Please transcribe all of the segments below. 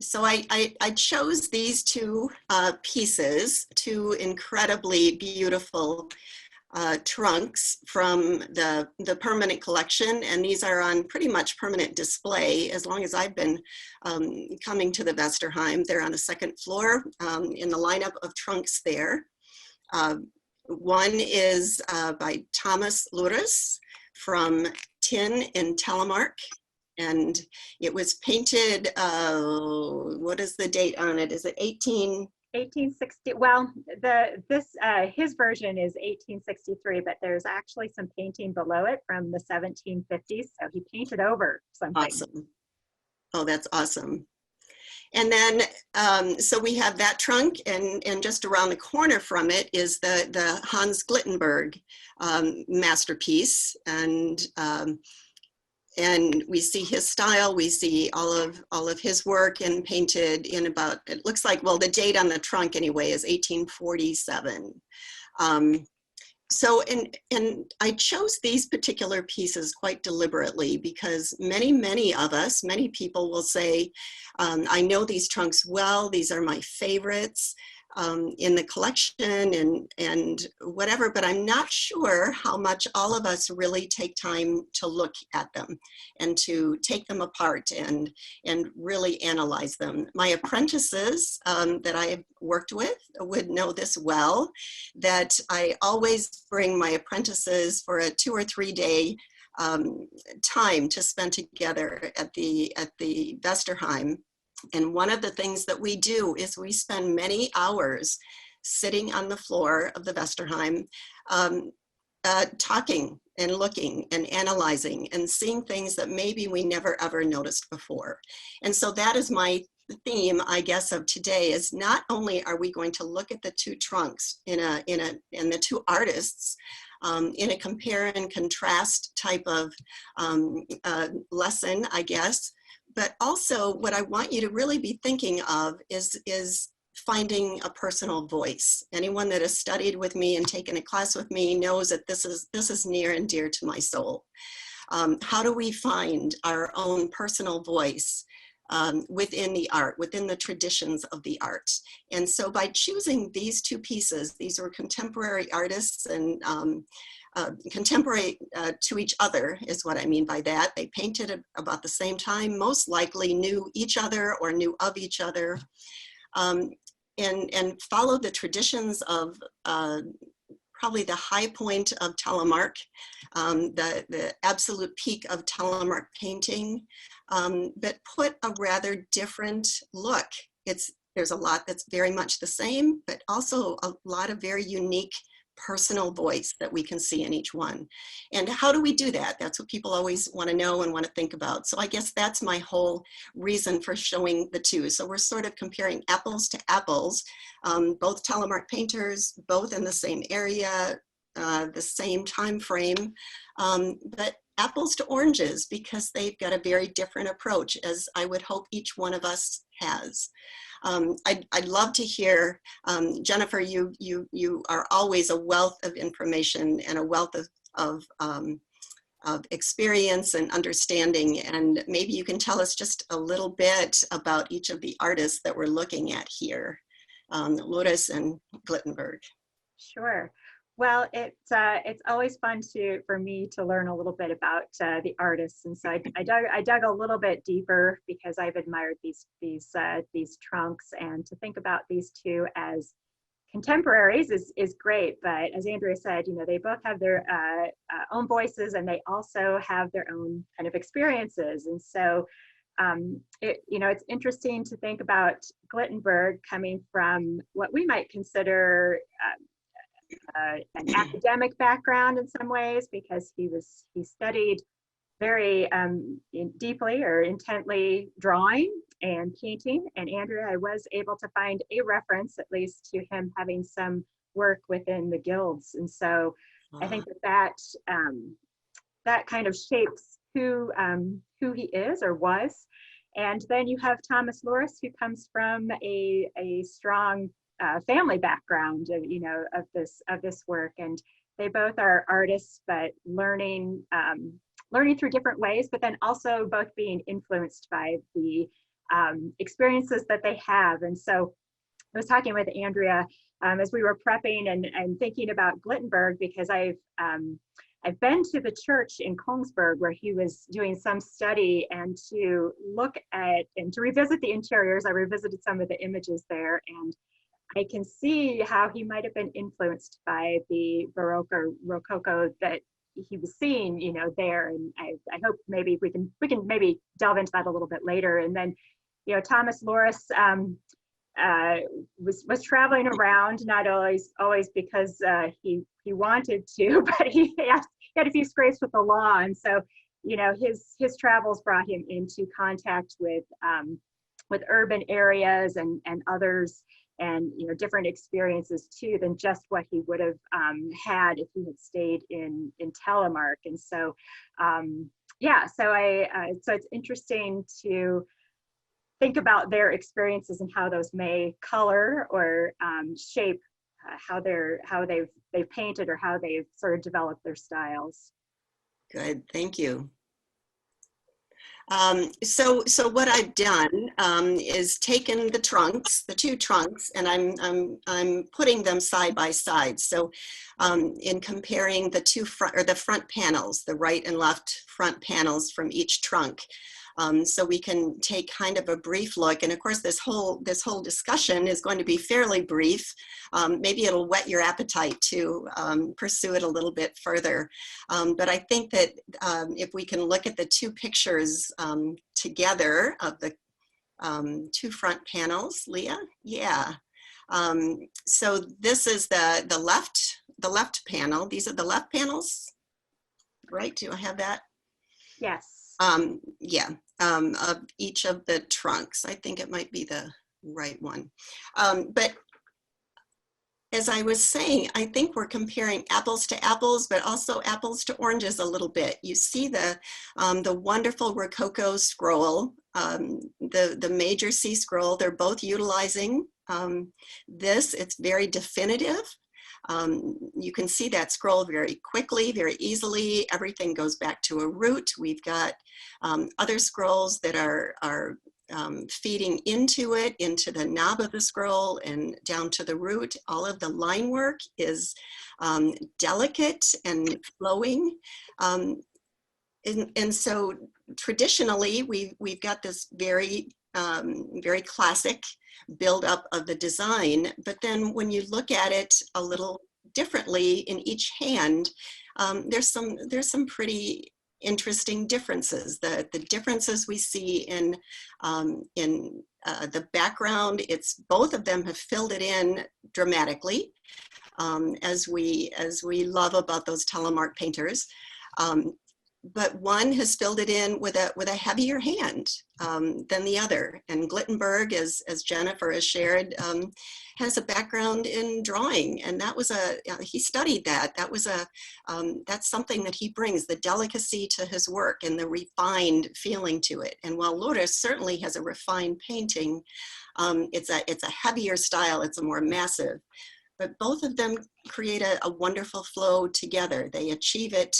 So I chose these two pieces, two incredibly beautiful trunks from the permanent collection, and these are on pretty much permanent display as long as I've been coming to the Vesterheim. They're on the second floor in the lineup of trunks there. One is by Thomas Lures from Tin in Telemark, and it was painted, what is the date on it? Is it 1860? Well, his version is 1863, but there's actually some painting below it from the 1750s. So he painted over something. Awesome. Oh, that's awesome. And then, so we have that trunk, and just around the corner from it is the Hans Glittenberg masterpiece. And we see his style, we see all of his work, and painted in about, it looks like, well, the date on the trunk anyway is 1847. So, and I chose these particular pieces quite deliberately because many of us, many people will say, I know these trunks well, these are my favorites in the collection and whatever, but I'm not sure how much all of us really take time to look at them and to take them apart and really analyze them. My apprentices that I have worked with would know this well, that I always bring my apprentices for a 2 or 3 day time to spend together at the Vesterheim. And one of the things that we do is we spend many hours sitting on the floor of the Vesterheim, talking and looking and analyzing and seeing things that maybe we never ever noticed before. And so that is my theme, I guess, of today, is not only are we going to look at the two trunks and the two artists in a compare and contrast type of lesson, I guess, but also what I want you to really be thinking of is finding a personal voice. Anyone that has studied with me and taken a class with me knows that this is near and dear to my soul. How do we find our own personal voice within the art, within the traditions of the art? And so by choosing these two pieces, these were contemporary artists and contemporary to each other is what I mean by that. They painted about the same time, most likely knew each other or knew of each other, and followed the traditions of probably the high point of Telemark, the absolute peak of Telemark painting, but put a rather different look. There's a lot that's very much the same, but also a lot of very unique personal voice that we can see in each one. And how do we do that? That's what people always want to know and want to think about. So I guess that's my whole reason for showing the two. So we're sort of comparing apples to apples, both Telemark painters, both in the same area, the same time frame, but apples to oranges, because they've got a very different approach, as I would hope each one of us has. I'd love to hear, Jennifer, you are always a wealth of information and a wealth of experience and understanding, and maybe you can tell us just a little bit about each of the artists that we're looking at here, Lures and Glittenberg. Sure. Well, it's always fun for me to learn a little bit about the artists, and so I dug a little bit deeper because I've admired these trunks, and to think about these two as contemporaries is great. But as Andrea said, they both have their own voices, and they also have their own kind of experiences, and so it's interesting to think about Glittenberg coming from what we might consider an academic background in some ways, because he studied very deeply or intently drawing and painting. And Andrea, I was able to find a reference, at least, to him having some work within the guilds. And so I think that kind of shapes who he is or was. And then you have Thomas Lures, who comes from a strong family background of this work, and they both are artists, but learning through different ways, but then also both being influenced by the experiences that they have. And so I was talking with Andrea as we were prepping and thinking about Glittenberg, because I've been to the church in Kongsberg where he was doing some study, and to look at and to revisit the interiors. I revisited some of the images there, and I can see how he might have been influenced by the Baroque or Rococo that he was seeing, you know, there. And I hope maybe we can maybe delve into that a little bit later. And then, you know, Thomas Loris was traveling around, not always because he wanted to, but he had a few scrapes with the law. And so, you know, his travels brought him into contact with urban areas and others, and, you know, different experiences too than just what he would have had if he had stayed in Telemark. And so, yeah, so so it's interesting to think about their experiences and how those may color or shape how they've painted or how they've sort of developed their styles. Good, thank you. So what I've done is taken the trunks, the two trunks, and I'm putting them side by side. So in comparing the the front panels, the right and left front panels from each trunk. So we can take kind of a brief look, and of course this whole discussion is going to be fairly brief. Maybe it'll whet your appetite to pursue it a little bit further. But I think that if we can look at the two pictures together of the two front panels, Leah, yeah. So this is the left panel. These are the left panels, right? Do I have that? Yes. Yeah, of each of the trunks. I think it might be the right one. But as I was saying, I think we're comparing apples to apples, but also apples to oranges a little bit. You see the wonderful Rococo scroll, the major C scroll. They're both utilizing this. It's very definitive. You can see that scroll very quickly, very easily. Everything goes back to a root. We've got other scrolls that are feeding into it, into the knob of the scroll and down to the root. All of the line work is delicate and flowing. And so traditionally, we've got this very classic build up of the design, but then when you look at it a little differently in each hand, there's some pretty interesting differences. The differences we see in the background, it's both of them have filled it in dramatically, as we love about those Telemark painters. But one has filled it in with a heavier hand than the other. And Glittenberg, as Jennifer has shared, has a background in drawing, and that was he studied that. That's something that he brings, the delicacy to his work and the refined feeling to it. And while Lourdes certainly has a refined painting, it's a heavier style. It's a more massive. But both of them create a wonderful flow together. They achieve it.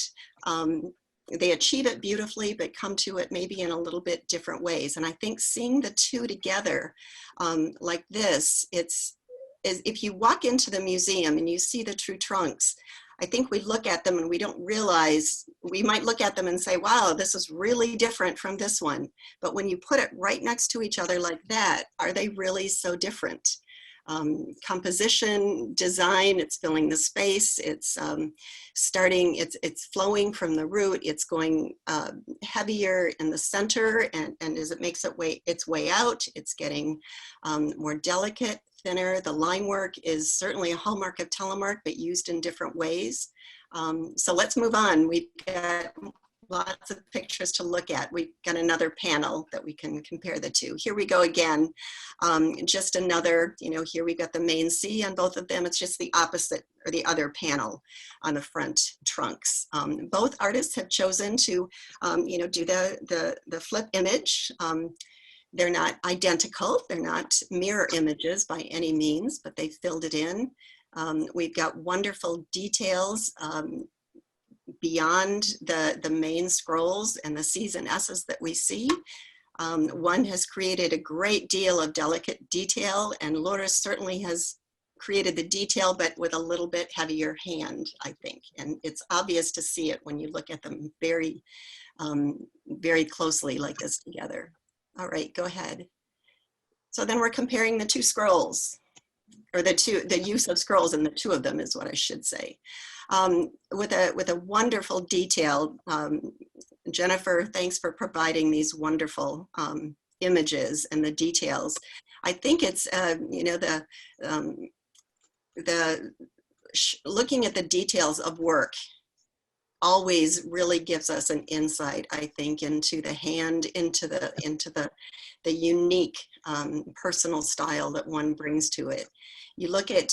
They achieve it beautifully, but come to it maybe in a little bit different ways. And I think seeing the two together like this, if you walk into the museum and you see the true trunks, I think we look at them and we don't realize, we might look at them and say, wow, this is really different from this one. But when you put it right next to each other like that, are they really so different? Composition, design, it's filling the space, it's it's flowing from the root, it's going heavier in the center, and as it makes its way out, it's getting more delicate, thinner. The line work is certainly a hallmark of Telemark, but used in different ways. So let's move on. We've got lots of pictures to look at. We've got another panel that we can compare the two. Here we go again. Just another, here we've got the main C on both of them. It's just the opposite, or the other panel on the front trunks. Both artists have chosen to, do the flip image. They're not identical. They're not mirror images by any means, but they filled it in. We've got wonderful details beyond the main scrolls and the C's and S's that we see. One has created a great deal of delicate detail, and Loris certainly has created the detail, but with a little bit heavier hand, I think. And it's obvious to see it when you look at them very, very closely like this together. All right, go ahead. So then we're comparing the two scrolls, or the use of scrolls in the two of them is what I should say. With a wonderful detail. Jennifer, thanks for providing these wonderful images and the details. I think it's, you know, looking at the details of work always really gives us an insight, I think, into the hand, into the unique personal style that one brings to it. You look at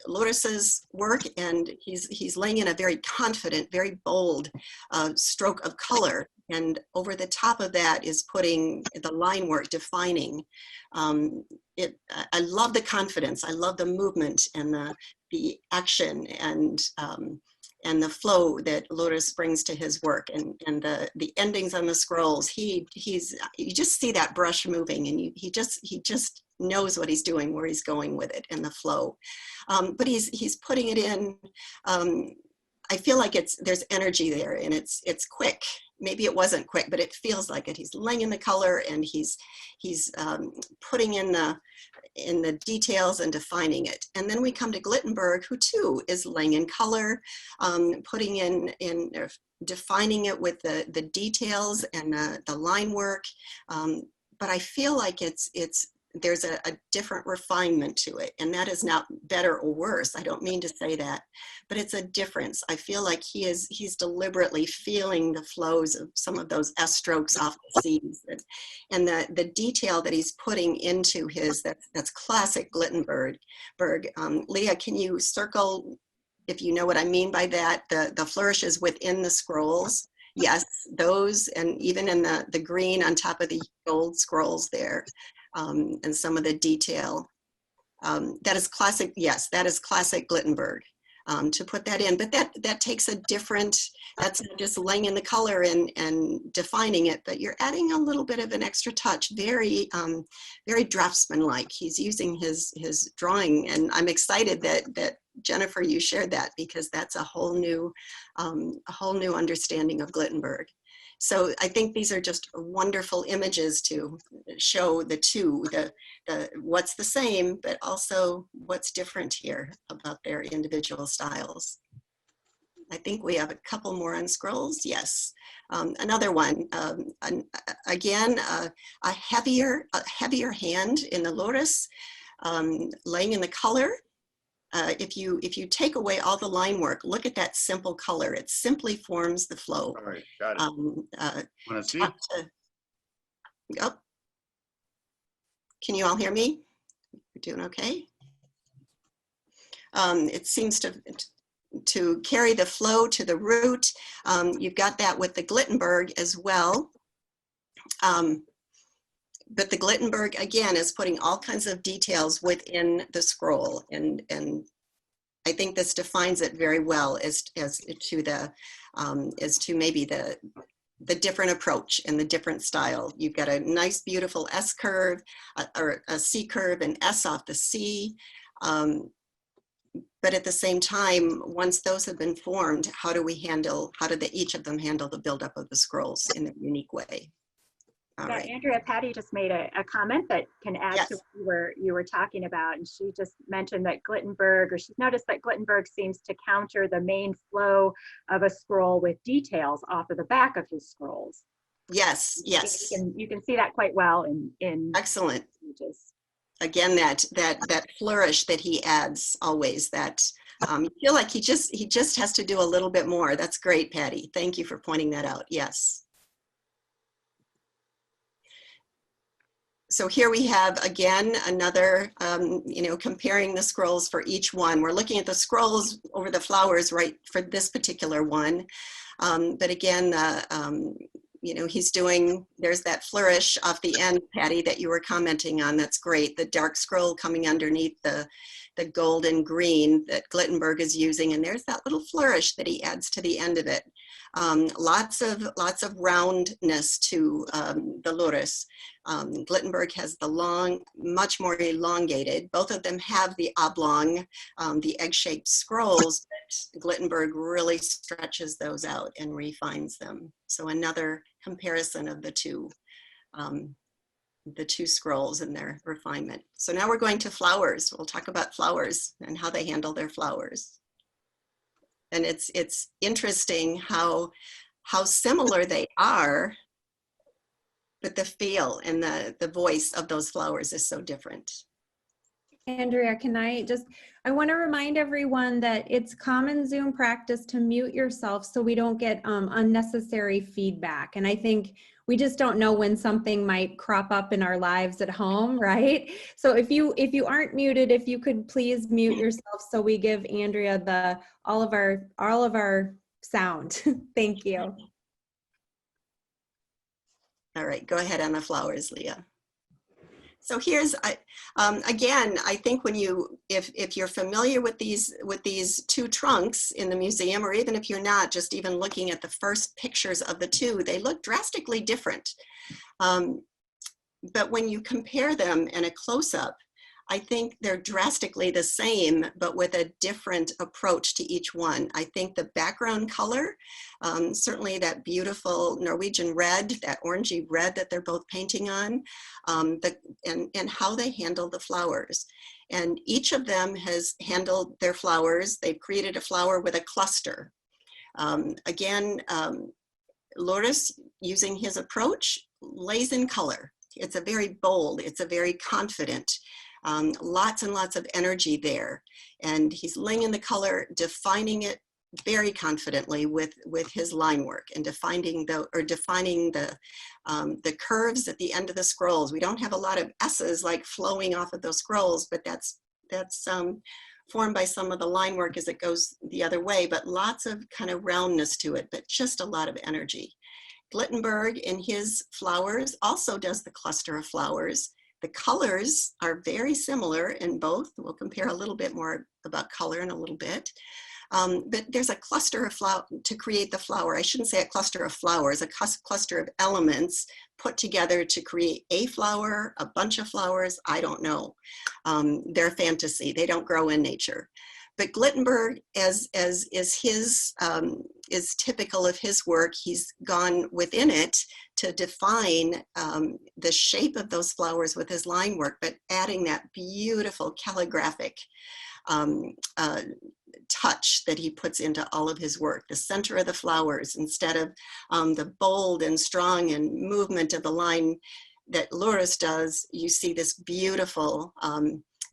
Loris's work, and he's laying in a very confident, very bold stroke of color, and over the top of that is putting the line work, defining. I love the confidence. I love the movement and the action and the flow that Loris brings to his work, and the endings on the scrolls. You just see that brush moving, and he just knows what he's doing, where he's going with it, and the flow. But he's putting it in. I feel like there's energy there, and it's quick. Maybe it wasn't quick, but it feels like it. He's laying in the color, and he's putting in the details and defining it. And then we come to Glittenberg, who too is laying in color, putting in defining it with the details and the line work. But I feel like there's a different refinement to it, and that is not better or worse. I don't mean to say that, but it's a difference. I feel like he's deliberately feeling the flows of some of those S strokes off the C's, and the detail that he's putting into that's classic Glittenberg. Leah, can you circle, if you know what I mean by that, the flourishes within the scrolls? Yes, those, and even in the green on top of the gold scrolls there. And some of the detail. That is classic, yes, that is classic Glittenberg, to put that in. But that takes a different, that's not just laying in the color and defining it, but you're adding a little bit of an extra touch, very draftsman-like. He's using his drawing, and I'm excited that Jennifer, you shared that, because that's a whole new understanding of Glittenberg. So I think these are just wonderful images to show the two, what's the same, but also what's different here about their individual styles. I think we have a couple more on scrolls. Yes, another one. Again, a heavier hand in the Loris, laying in the color. If you take away all the line work, look at that simple color. It simply forms the flow. All right, got it. Want to see? Oh. Can you all hear me? You're doing okay? It seems to carry the flow to the root. You've got that with the Glittenberg as well. But the Glittenberg, again, is putting all kinds of details within the scroll, and I think this defines it very well as to maybe the different approach and the different style. You've got a nice, beautiful S curve, or a C curve, and S off the C. But at the same time, once those have been formed, how do each of them handle the buildup of the scrolls in a unique way? Yeah, right. Andrea, Patty just made a comment that can add yes. to what you were talking about, and she just mentioned that Glittenberg, or she's noticed that Glittenberg seems to counter the main flow of a scroll with details off of the back of his scrolls. Yes, yes. You can see that quite well in excellent images. Again, that flourish that he adds always, that you feel like he just has to do a little bit more. That's great, Patty. Thank you for pointing that out. Yes. So here we have, again, another, comparing the scrolls for each one. We're looking at the scrolls over the flowers, right, for this particular one. But again, there's that flourish off the end, Patty, that you were commenting on. That's great. The dark scroll coming underneath the gold and green that Glittenberg is using. And there's that little flourish that he adds to the end of it. Lots of roundness to the lotus. Glittenberg has the long, much more elongated. Both of them have the oblong, the egg-shaped scrolls, but Glittenberg really stretches those out and refines them. So another comparison of the two scrolls and their refinement. So now we're going to flowers. We'll talk about flowers and how they handle their flowers. And it's interesting how similar they are, but the feel and the voice of those flowers is so different. Andrea, I want to remind everyone that it's common Zoom practice to mute yourself so we don't get unnecessary feedback. And I think we just don't know when something might crop up in our lives at home, right? So if you aren't muted, if you could please mute yourself so we give Andrea all of our sound. Thank you. All right, go ahead on the flowers, Leah. So here's, again, I think when if you're familiar with these two trunks in the museum, or even if you're not, just even looking at the first pictures of the two, they look drastically different. But when you compare them in a close-up, I think they're drastically the same, but with a different approach to each one. I think the background color, certainly that beautiful Norwegian red, that orangey red that they're both painting on, and how they handle the flowers. And each of them has handled their flowers. They've created a flower with a cluster. Again, Loris, using his approach, lays in color. It's a very bold, it's a very confident, lots and lots of energy there. And he's laying in the color, defining it very confidently with his line work, and defining the curves at the end of the scrolls. We don't have a lot of S's like flowing off of those scrolls, but that's formed by some of the line work as it goes the other way, but lots of kind of roundness to it, but just a lot of energy. Glittenberg in his flowers also does the cluster of flowers. The colors are very similar in both. We'll compare a little bit more about color in a little bit. But there's a cluster of flowers to create the flower. I shouldn't say a cluster of flowers, a cluster of elements put together to create a flower, a bunch of flowers, I don't know. They're fantasy, they don't grow in nature. But Glittenberg, as is typical of his work, he's gone within it to define the shape of those flowers with his line work, but adding that beautiful calligraphic touch that he puts into all of his work. The center of the flowers, instead of the bold and strong and movement of the line that Loris does, you see this beautiful,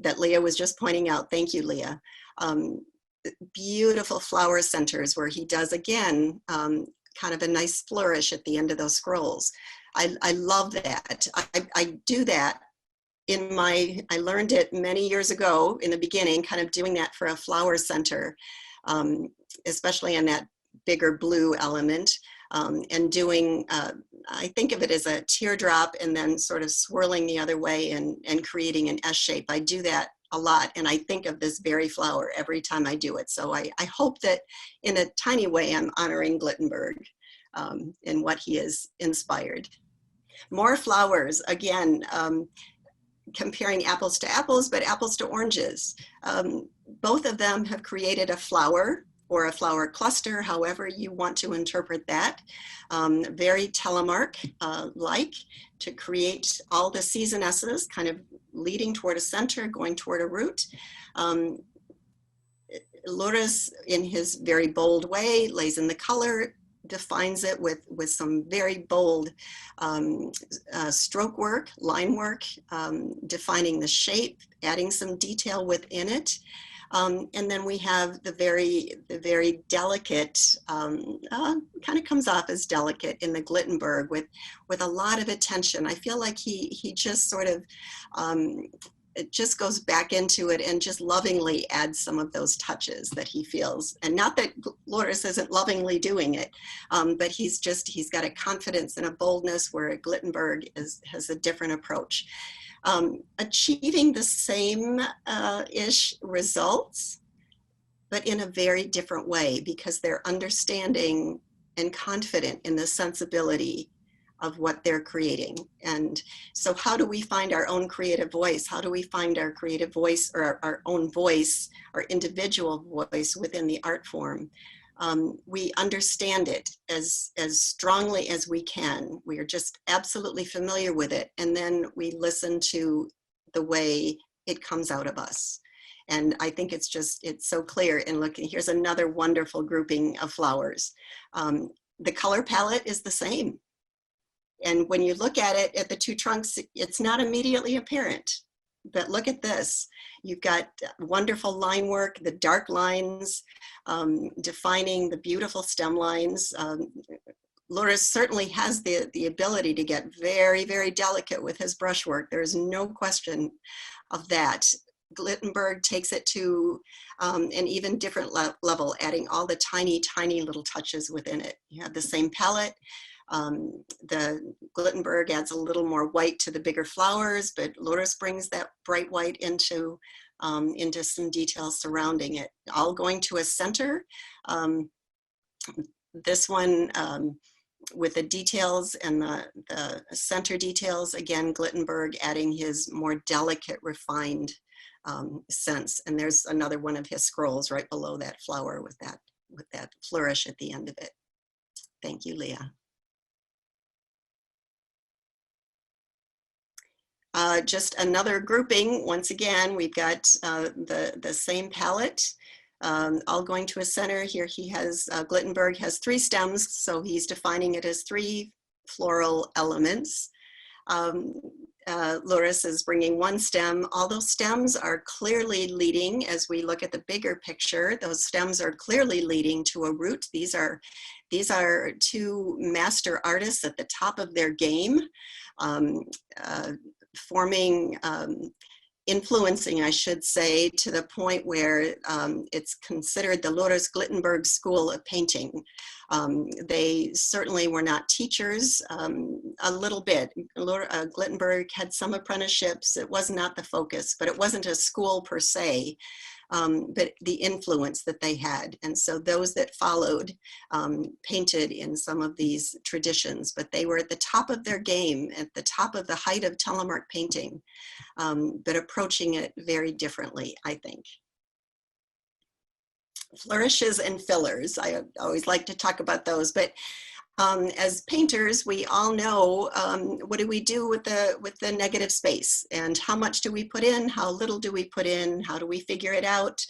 that Leah was just pointing out, thank you, Leah, beautiful flower centers where he does, again, kind of a nice flourish at the end of those scrolls. I love that. I do that I learned it many years ago in the beginning, kind of doing that for a flower center, especially in that bigger blue element, and doing, I think of it as a teardrop and then sort of swirling the other way and creating an S shape. I do that a lot, and I think of this very flower every time I do it. So I hope that in a tiny way I'm honoring Glittenberg in what he has inspired. More flowers, again, comparing apples to apples, but apples to oranges. Both of them have created a flower or a flower cluster, however you want to interpret that. Very Telemark-like, to create all the seasonesses kind of leading toward a center, going toward a root. Loris, in his very bold way, lays in the color, defines it with some very bold stroke work, line work, defining the shape, adding some detail within it. And then we have the very delicate, kind of comes off as delicate in the Glittenberg with a lot of attention. I feel like he just sort of, it just goes back into it and just lovingly adds some of those touches that he feels. And not that Loris isn't lovingly doing it, but he's got a confidence and a boldness where Glittenberg has a different approach. Achieving the same-ish results, but in a very different way, because they're understanding and confident in the sensibility of what they're creating. And so how do we find our own creative voice? How do we find our creative voice, or our own voice, our individual voice within the art form? We understand it as strongly as we can. We are just absolutely familiar with it. And then we listen to the way it comes out of us. And I think it's so clear in looking. Here's another wonderful grouping of flowers. The color palette is the same. And when you look at it at the two trunks, it's not immediately apparent. But look at this. You've got wonderful line work, the dark lines, defining the beautiful stem lines. Loris certainly has the ability to get very, very delicate with his brushwork. There's no question of that. Glittenberg takes it to an even different level, adding all the tiny, tiny little touches within it. You have the same palette. The Glittenberg adds a little more white to the bigger flowers, but Loris brings that bright white into some details surrounding it. All going to a center. This one with the details and the center details, again, Glittenberg adding his more delicate, refined sense. And there's another one of his scrolls right below that flower with that flourish at the end of it. Thank you, Leah. Just another grouping. Once again, we've got the same palette, all going to a center. Here he has, Glittenberg has 3 stems, so he's defining it as 3 floral elements. Loris is bringing 1 stem. All those stems are clearly leading, as we look at the bigger picture, those stems are clearly leading to a root. These are 2 master artists at the top of their game. Forming, influencing, I should say, to the point where it's considered the Loris Glittenberg School of Painting. They certainly were not teachers, a little bit. Glittenberg had some apprenticeships. It was not the focus, but it wasn't a school per se. But the influence that they had. And so those that followed painted in some of these traditions, but they were at the top of their game, at the top of the height of Telemark painting, but approaching it very differently, I think. Flourishes and fillers. I always like to talk about those, but as painters, we all know what do we do with the negative space, and how much do we put in, how little do we put in, how do we figure it out?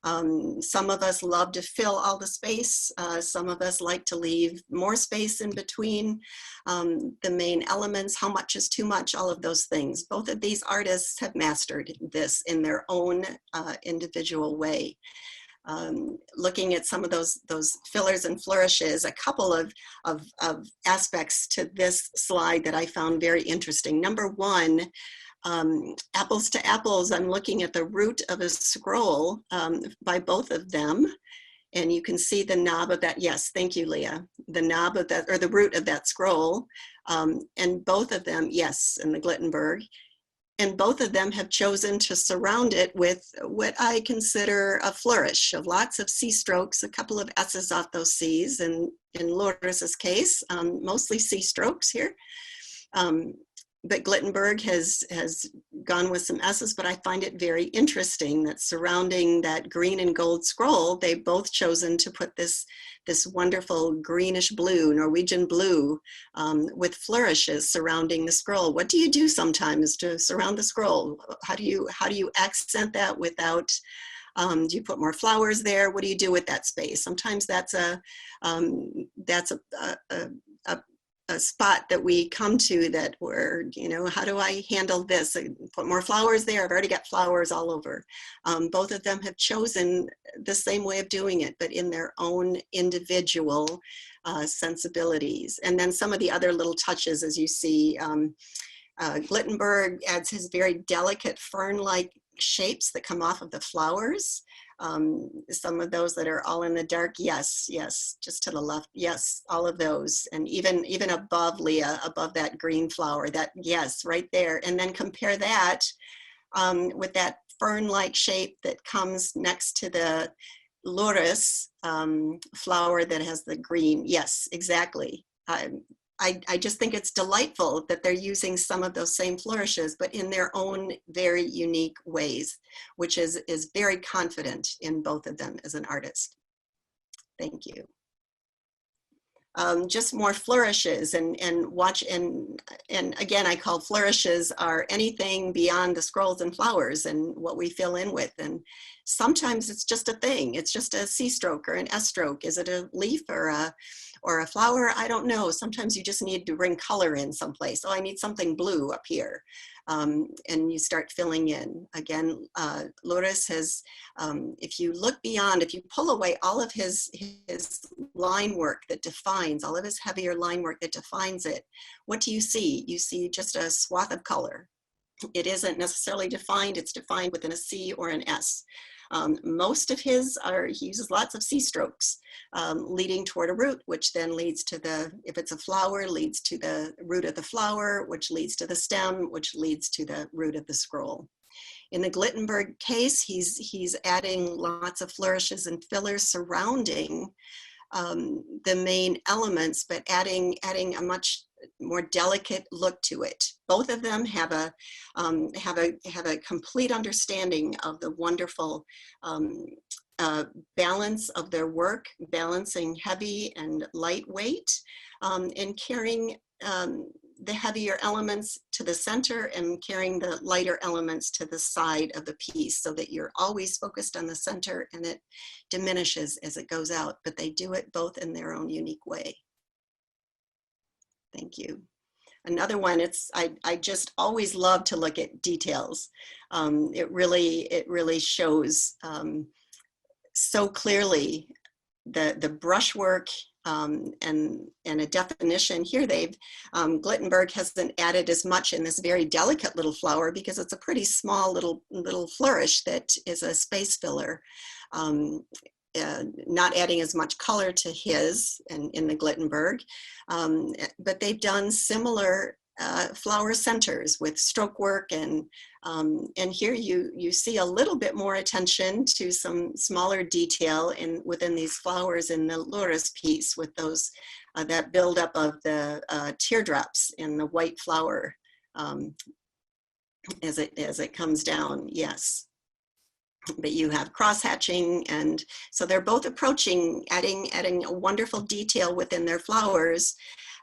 Some of us love to fill all the space. Some of us like to leave more space in between the main elements. How much is too much? All of those things. Both of these artists have mastered this in their own individual way. Looking at some of those fillers and flourishes, a couple of aspects to this slide that I found very interesting. Number 1, apples to apples, I'm looking at the root of a scroll by both of them. And you can see the knob of that, yes, thank you, Leah. The knob of that, or the root of that scroll. And both of them, yes, in the Glittenberg. And both of them have chosen to surround it with what I consider a flourish of lots of C strokes, a couple of S's off those C's, and in Loris's case, mostly C strokes here. But Glittenberg has gone with some S's, but I find it very interesting that surrounding that green and gold scroll, they've both chosen to put this wonderful greenish blue, Norwegian blue, with flourishes surrounding the scroll. What do you do sometimes to surround the scroll? How do you accent that without, do you put more flowers there? What do you do with that space? Sometimes that's a spot that we come to that we're, how do I handle this? I put more flowers there. I've already got flowers all over. Both of them have chosen the same way of doing it, but in their own individual sensibilities. And then some of the other little touches, as you see, Glittenberg adds his very delicate fern-like shapes that come off of the flowers. Some of those that are all in the dark, yes, just to the left, yes, all of those. And even above Leah, above that green flower, that, yes, right there. And then compare that with that fern-like shape that comes next to the loris flower that has the green. Yes, exactly. I just think it's delightful that they're using some of those same flourishes, but in their own very unique ways, which is very confident in both of them as an artist. Thank you. Just more flourishes and watch, and again, I call flourishes are anything beyond the scrolls and flowers and what we fill in with. And sometimes it's just a thing. It's just a C stroke or an S stroke. Is it a leaf or a flower? I don't know. Sometimes you just need to bring color in someplace. Oh, I need something blue up here. And you start filling in. Again, Loris has, if you look beyond, if you pull away all of his line work that defines, all of his heavier line work that defines it, what do you see? You see just a swath of color. It isn't necessarily defined, it's defined within a C or an S. Most of his he uses lots of C strokes leading toward a root, which then leads to if it's a flower, leads to the root of the flower, which leads to the stem, which leads to the root of the scroll. In the Glittenberg case, he's adding lots of flourishes and fillers surrounding the main elements, but adding a much more delicate look to it. Both of them have a complete understanding of the wonderful balance of their work, balancing heavy and lightweight, and carrying the heavier elements to the center and carrying the lighter elements to the side of the piece, so that you're always focused on the center and it diminishes as it goes out, but they do it both in their own unique way. Thank you. Another one, I just always love to look at details. It really shows so clearly the brushwork and a definition. Here Glittenberg hasn't added as much in this very delicate little flower because it's a pretty small little flourish that is a space filler. Not adding as much color to his in the Glittenberg, but they've done similar flower centers with stroke work, and here you see a little bit more attention to some smaller detail within these flowers in the Loris piece, with those that buildup of the teardrops in the white flower as it comes down. Yes. But you have cross-hatching, and so they're both approaching adding a wonderful detail within their flowers,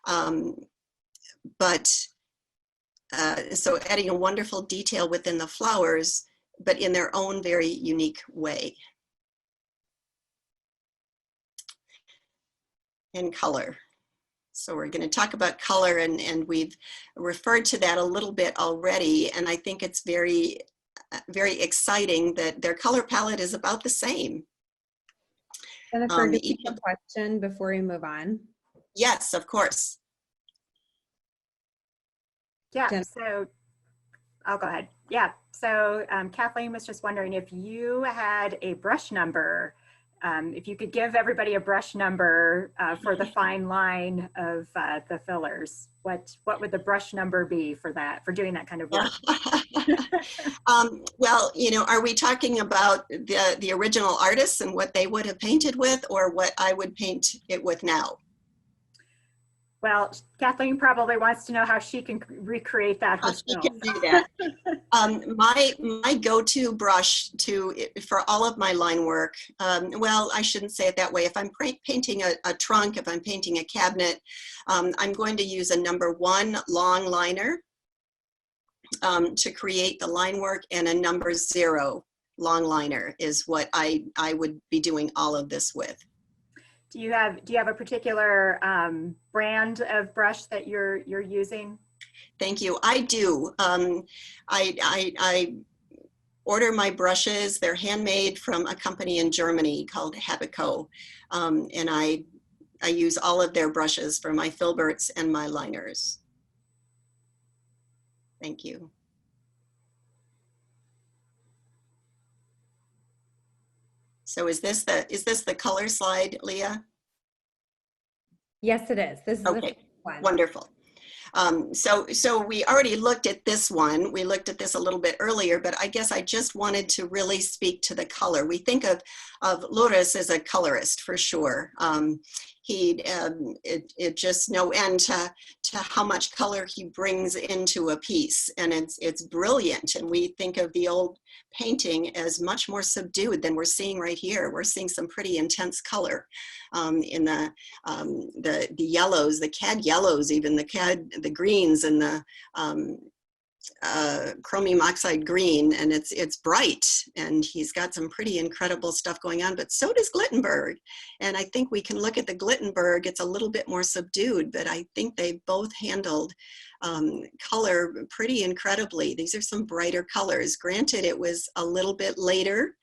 so adding a wonderful detail within the flowers, but in their own very unique way. And color. So we're going to talk about color, and we've referred to that a little bit already, and I think it's very exciting that their color palette is about the same. Jennifer, do you have a question before we move on? Yes, of course. Yeah, Jennifer. so I'll go ahead. Yeah, so Kathleen was just wondering if you had a brush number, if you could give everybody a brush number for the fine line of the fillers. What would the brush number be for doing that kind of work? Well, are we talking about the original artists and what they would have painted with, or what I would paint it with now? Well, Kathleen probably wants to know how she can recreate that herself. She can do that. My go-to brush for all of my line work, well, I shouldn't say it that way. If I'm painting a trunk, if I'm painting a cabinet, I'm going to use a number 1 long liner to create the line work, and a number 0 long liner is what I would be doing all of this with. Do you have a particular brand of brush that you're using? Thank you. I do. I order my brushes. They're handmade from a company in Germany called Habico, and I use all of their brushes for my filberts and my liners. Thank you. So is this the color slide, Leah? Yes, it is. This is okay. the one. Wonderful. So we already looked at this one. We looked at this a little bit earlier, but I guess I just wanted to really speak to the color. We think of Loris as a colorist for sure. It just no end to how much color he brings into a piece, and it's brilliant. And we think of the old painting as much more subdued than we're seeing right here. We're seeing some pretty intense color in the yellows, the cad yellows, even the greens, and the chromium oxide green, and it's bright, and he's got some pretty incredible stuff going on, but so does Glittenberg. And I think we can look at the Glittenberg, it's a little bit more subdued, but I think they both handled color pretty incredibly. These are some brighter colors. Granted, it was a little bit later.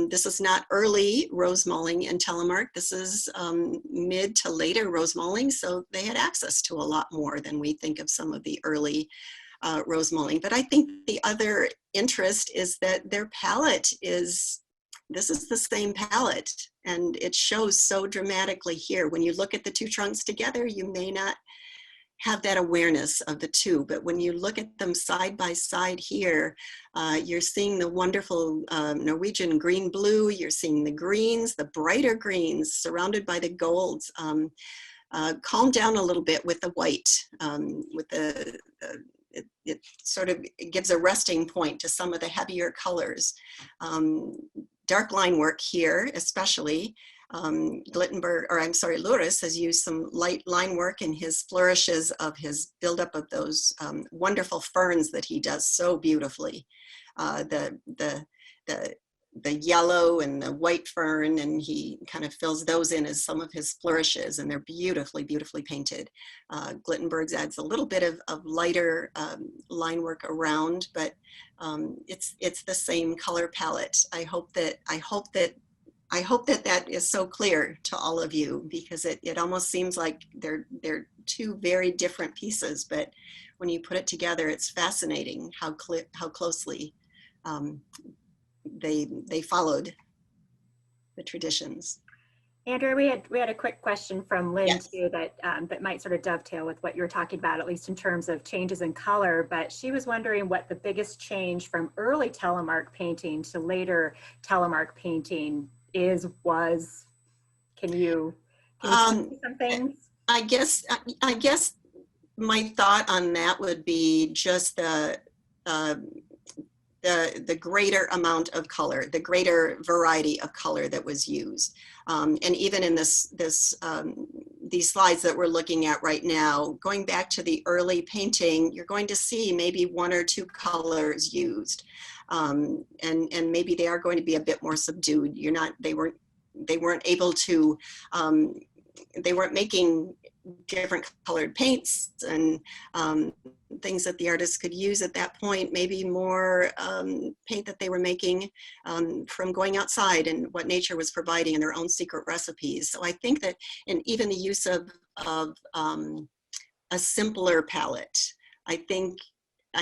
This is not early Rosemaling and Telemark. This is mid to later Rosemaling, so they had access to a lot more than we think of some of the early Rosemaling. But I think the other interest is that their palette this is the same palette, and it shows so dramatically here. When you look at the two trunks together, you may not have that awareness of the two, but when you look at them side by side here, you're seeing the wonderful Norwegian green blue, you're seeing the greens, the brighter greens surrounded by the golds. Calm down a little bit with the white, with it sort of gives a resting point to some of the heavier colors. Dark line work here, especially. Loris has used some light line work in his flourishes of his buildup of those wonderful ferns that he does so beautifully. The yellow and the white fern, and he kind of fills those in as some of his flourishes, and they're beautifully, beautifully painted. Glittenberg's adds a little bit of lighter line work around, but it's the same color palette. I hope that is so clear to all of you, because it almost seems like they're two very different pieces, but when you put it together, it's fascinating how closely they followed the traditions. Andrea, we had a quick question from Lynn, yes, too, that might sort of dovetail with what you're talking about, at least in terms of changes in color. But she was wondering what the biggest change from early Telemark painting to later Telemark painting was. Can you tell me some things? I guess my thought on that would be just the greater amount of color, the greater variety of color that was used. And even in these slides that we're looking at right now, going back to the early painting, you're going to see maybe one or two colors used. And maybe they are going to be a bit more subdued. They weren't able to, they weren't making different colored paints and things that the artists could use at that point, maybe more paint that they were making from going outside and what nature was providing in their own secret recipes. So I think that, and even the use of a simpler palette, I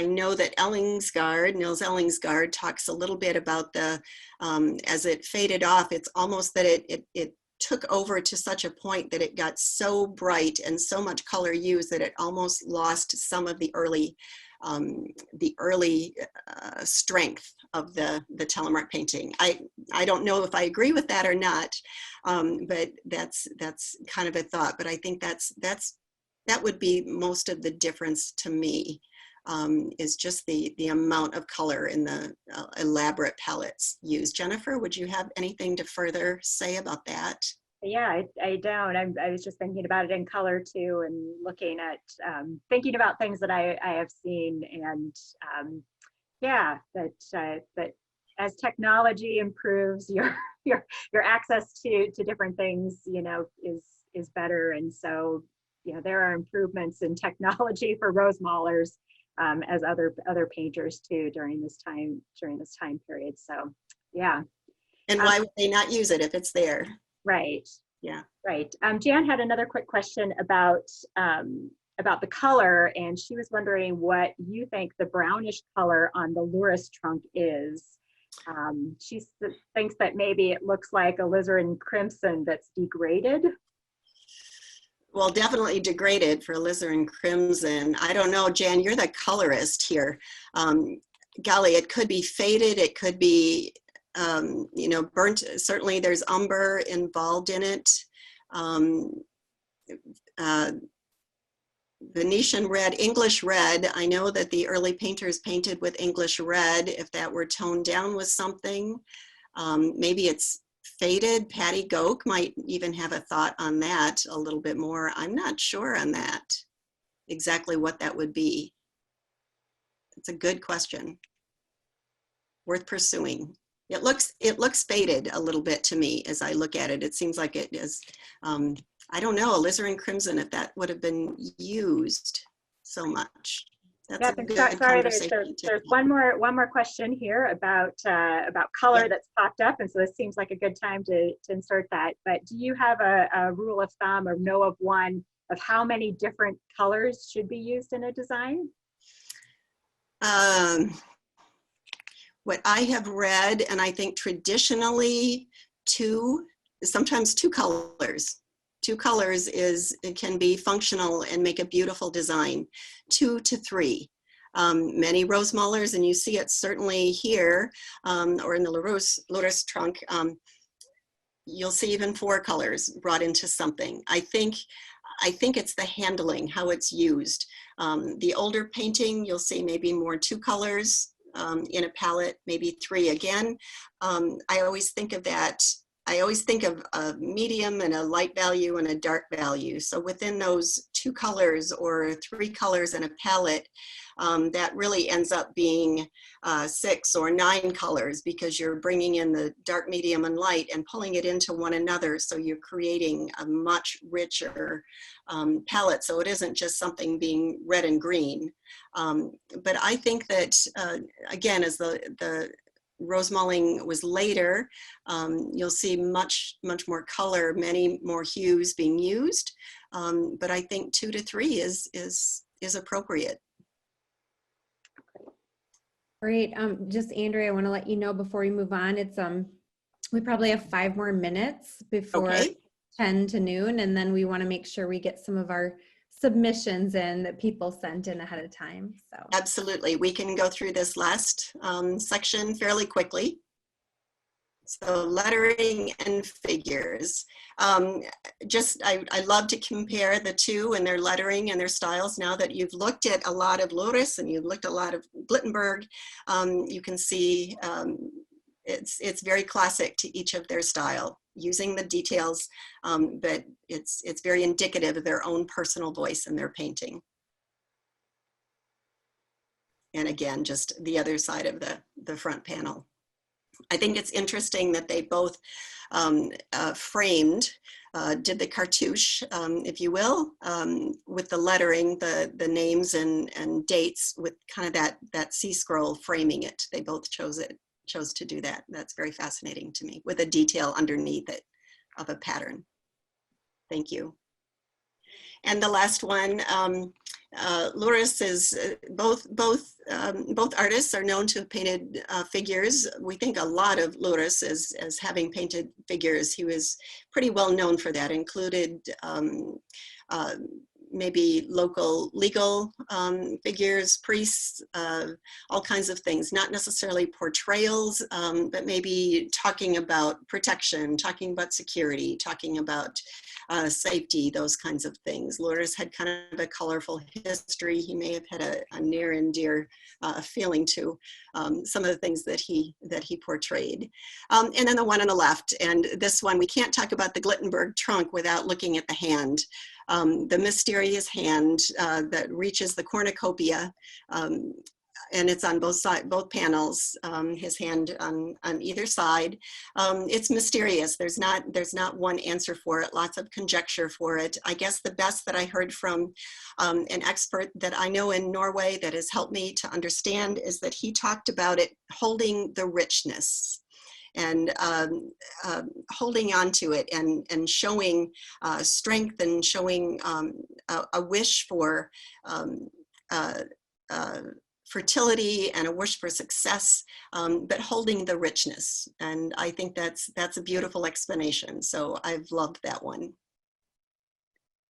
know that Nils Ellingsgaard talks a little bit about as it faded off, it's almost that it took over to such a point that it got so bright and so much color used that it almost lost some of the early strength of the Telemark painting. I don't know if I agree with that or not, but that's kind of a thought. But I think that would be most of the difference to me, is just the amount of color in the elaborate palettes used. Jennifer, would you have anything to further say about that? Yeah, I don't. I was just thinking about it in color too, and looking at, thinking about things that I have seen, and yeah, that as technology improves, your access to different things, is better, and so there are improvements in technology for Rosemalers, as other painters too during this time period. So yeah. And why would they not use it if it's there? Right. Yeah. Right. Jan had another quick question about the color, and she was wondering what you think the brownish color on the Loris trunk is. She thinks that maybe it looks like alizarin crimson that's degraded. well, definitely degraded for alizarin crimson. I don't know, Jan, you're the colorist here. Golly, it could be faded, it could be, you know, burnt. Certainly there's umber involved in it. Venetian red, English red. I know that the early painters painted with English red. If that were toned down with something, maybe it's faded. Patty Goke might even have a thought on that a little bit more. I'm not sure on that, exactly what that would be. It's a good question, worth pursuing. It looks faded a little bit to me as I look at it. It seems like it is, I don't know, alizarin crimson, if that would have been used so much. That's a good sorry, conversation. there's one more question here about color, Yep. that's popped up, and so this seems like a good time to insert that. But do you have a rule of thumb, or know of one, of how many different colors should be used in a design? What I have read, and I think traditionally sometimes two colors. Two colors it can be functional and make a beautiful design. 2 to 3. Many Rosemalers, and you see it certainly here, or in the Lotus trunk, you'll see even 4 colors brought into something. I think it's the handling, how it's used. The older painting, you'll see maybe more 2 colors in a palette, maybe 3 again. I always think of that. I always think of a medium and a light value and a dark value. So within those 2 colors or 3 colors in a palette, that really ends up being 6 or 9 colors, because you're bringing in the dark, medium, and light and pulling it into one another. So you're creating a much richer palette. So it isn't just something being red and green. But I think that, again, as the Rosemaling was later, you'll see much more color, many more hues being used. But I think 2 to 3 is appropriate. Great. Just Andrea, I want to let you know before we move on, it's we probably have 5 more minutes before Okay. 10 to noon, and then we want to make sure we get some of our submissions in that people sent in ahead of time. So Absolutely. We can go through this last section fairly quickly. So lettering and figures. I love to compare the two and their lettering and their styles. Now that you've looked at a lot of Lotus and you've looked at a lot of Glittenberg, you can see it's very classic to each of their style, using the details, but it's very indicative of their own personal voice in their painting. And again, just the other side of the front panel. I think it's interesting that they both framed, did the cartouche, if you will, with the lettering, the names and dates with kind of that C-scroll framing it. They both chose to do that. That's very fascinating to me, with a detail underneath it of a pattern. Thank you. And the last one, Loris is both artists are known to have painted figures. We think a lot of Loris as having painted figures. He was pretty well known for that. Included maybe local legal figures, priests, all kinds of things. Not necessarily portrayals, but maybe talking about protection, talking about security, talking about safety, those kinds of things. Lourdes had kind of a colorful history. He may have had a near and dear feeling to some of the things that he portrayed. And then the one on the left, and this one, we can't talk about the Glittenberg trunk without looking at the hand. The mysterious hand that reaches the cornucopia, and it's on both panels, his hand on either side. It's mysterious. There's not one answer for it, lots of conjecture for it. I guess the best that I heard from an expert that I know in Norway that has helped me to understand is that he talked about it holding the richness and holding on to it and showing strength and showing a wish for fertility and a wish for success, but holding the richness. And I think that's a beautiful explanation. So I've loved that one.